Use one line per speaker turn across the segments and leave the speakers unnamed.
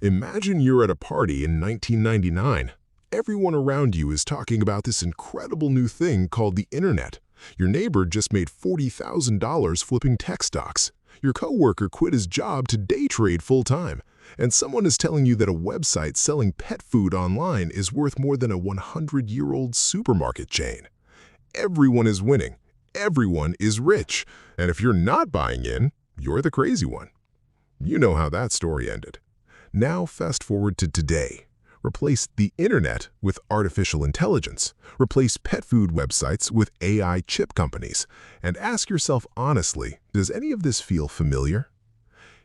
Imagine you're at a party in 1999. Everyone around you is talking about this incredible new thing called the internet. Your neighbor just made $40,000 flipping tech stocks. Your coworker quit his job to day trade full-time. And someone is telling you that a website selling pet food online is worth more than a 100-year-old supermarket chain. Everyone is winning. Everyone is rich. And if you're not buying in, you're the crazy one. You know how that story ended. Now fast forward to today. Replace the internet with artificial intelligence. Replace pet food websites with AI chip companies. And ask yourself honestly, does any of this feel familiar?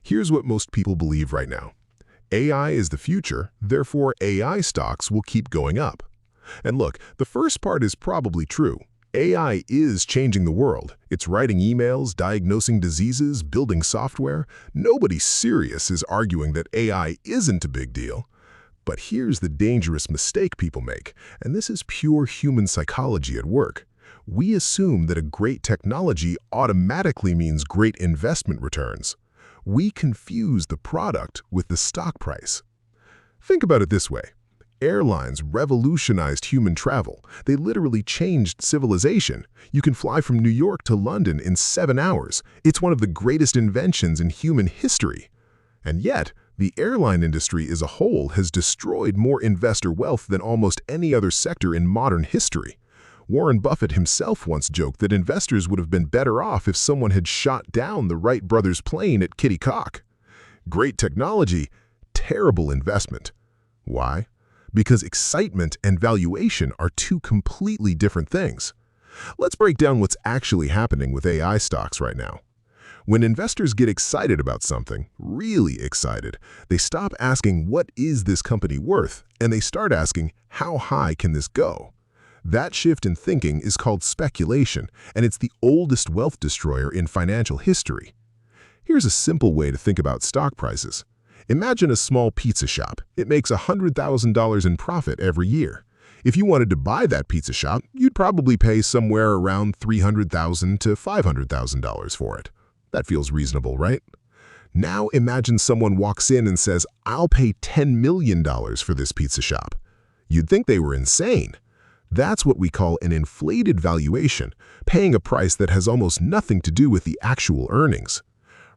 Here's what most people believe right now. AI is the future, therefore AI stocks will keep going up. And look, the first part is probably true. AI is changing the world. It's writing emails, diagnosing diseases, building software. Nobody serious is arguing that AI isn't a big deal. But here's the dangerous mistake people make, and this is pure human psychology at work. We assume that a great technology automatically means great investment returns. We confuse the product with the stock price. Think about it this way. Airlines revolutionized human travel. They literally changed civilization. You can fly from New York to London in 7 hours. It's one of the greatest inventions in human history. And yet, the airline industry as a whole has destroyed more investor wealth than almost any other sector in modern history. Warren Buffett himself once joked that investors would have been better off if someone had shot down the Wright brothers' plane at Kitty Hawk. Great technology, terrible investment. Why? Because excitement and valuation are two completely different things. Let's break down what's actually happening with AI stocks right now. When investors get excited about something, really excited, they stop asking what is this company worth, and they start asking how high can this go? That shift in thinking is called speculation, and it's the oldest wealth destroyer in financial history. Here's a simple way to think about stock prices. Imagine a small pizza shop. It makes $100,000 in profit every year. If you wanted to buy that pizza shop, you'd probably pay somewhere around $300,000 to $500,000 for it. That feels reasonable, right? Now imagine someone walks in and says, "I'll pay $10 million for this pizza shop." You'd think they were insane. That's what we call an inflated valuation, paying a price that has almost nothing to do with the actual earnings.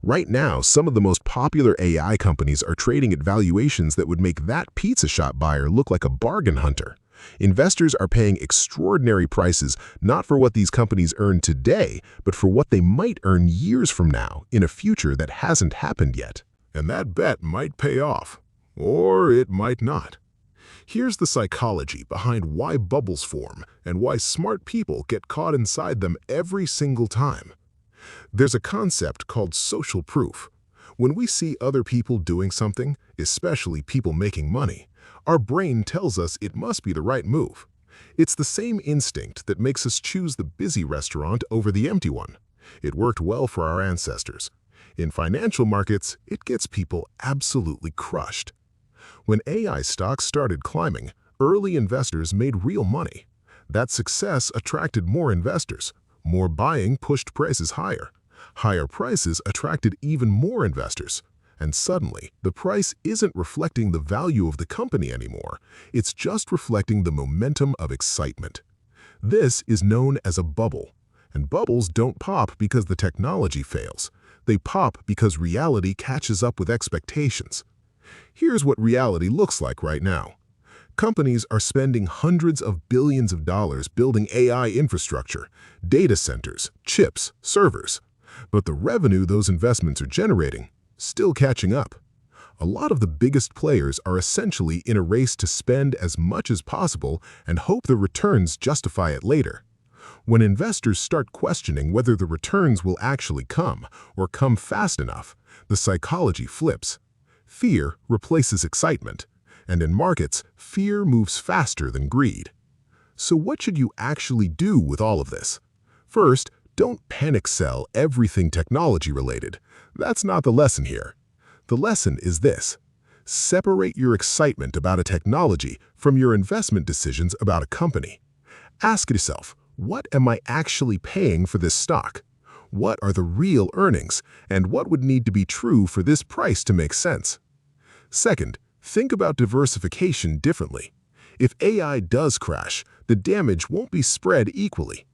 Right now, some of the most popular AI companies are trading at valuations that would make that pizza shop buyer look like a bargain hunter. Investors are paying extraordinary prices not for what these companies earn today, but for what they might earn years from now in a future that hasn't happened yet. And that bet might pay off, or it might not. Here's the psychology behind why bubbles form and why smart people get caught inside them every single time. There's a concept called social proof. When we see other people doing something, especially people making money, our brain tells us it must be the right move. It's the same instinct that makes us choose the busy restaurant over the empty one. It worked well for our ancestors. In financial markets, it gets people absolutely crushed. When AI stocks started climbing, early investors made real money. That success attracted more investors. More buying pushed prices higher. Higher prices attracted even more investors. And suddenly, the price isn't reflecting the value of the company anymore. It's just reflecting the momentum of excitement. This is known as a bubble. And bubbles don't pop because the technology fails. They pop because reality catches up with expectations. Here's what reality looks like right now. Companies are spending hundreds of billions of dollars building AI infrastructure, data centers, chips, servers. But the revenue those investments are generating, still catching up. A lot of the biggest players are essentially in a race to spend as much as possible and hope the returns justify it later. When investors start questioning whether the returns will actually come or come fast enough, the psychology flips. Fear replaces excitement. And in markets, fear moves faster than greed. So what should you actually do with all of this? First, don't panic sell everything technology-related. That's not the lesson here. The lesson is this. Separate your excitement about a technology from your investment decisions about a company. Ask yourself, what am I actually paying for this stock? What are the real earnings? And what would need to be true for this price to make sense? Second, Think about diversification differently. If AI does crash, the damage won't be spread equally.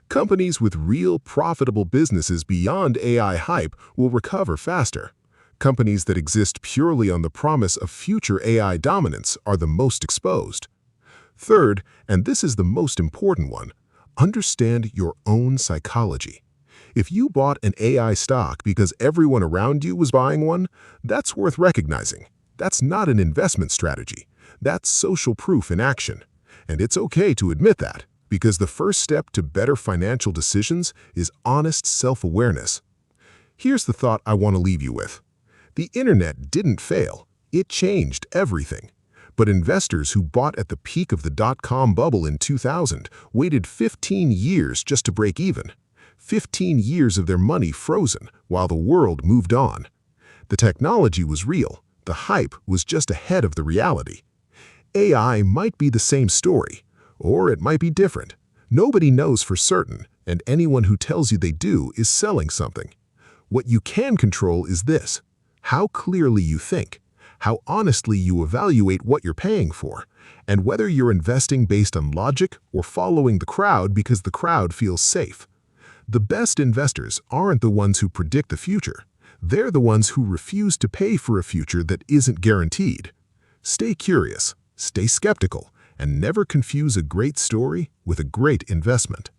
Companies with real profitable businesses beyond AI hype will recover faster. Companies that exist purely on the promise of future AI dominance are the most exposed. Third, and this is the most important one, understand your own psychology. If you bought an AI stock because everyone around you was buying one, that's worth recognizing. That's not an investment strategy. That's social proof in action. And it's okay to admit that, because the first step to better financial decisions is honest self-awareness. Here's the thought I want to leave you with. The internet didn't fail. It changed everything. But investors who bought at the peak of the dot-com bubble in 2000 waited 15 years just to break even. 15 years of their money frozen while the world moved on. The technology was real. The hype was just ahead of the reality. AI might be the same story, or it might be different. Nobody knows for certain, and anyone who tells you they do is selling something. What you can control is this: how clearly you think, how honestly you evaluate what you're paying for, and whether you're investing based on logic or following the crowd because the crowd feels safe. The best investors aren't the ones who predict the future. They're the ones who refuse to pay for a future that isn't guaranteed. Stay curious, stay skeptical, and never confuse a great story with a great investment.